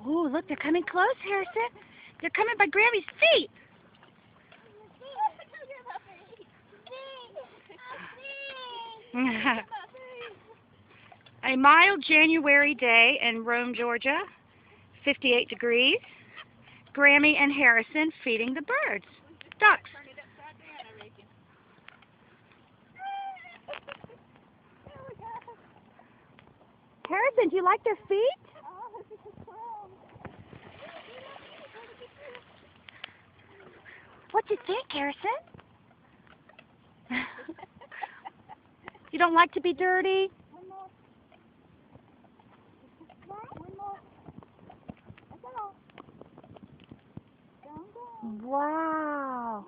Oh, look, they're coming close, Harrison. They're coming by Grammy's feet. A mild January day in Rome, Georgia, 58 degrees. Grammy and Harrison feeding the birds. Ducks. Harrison, do you like their feet? What do you think, Harrison? You don't like to be dirty? Wow.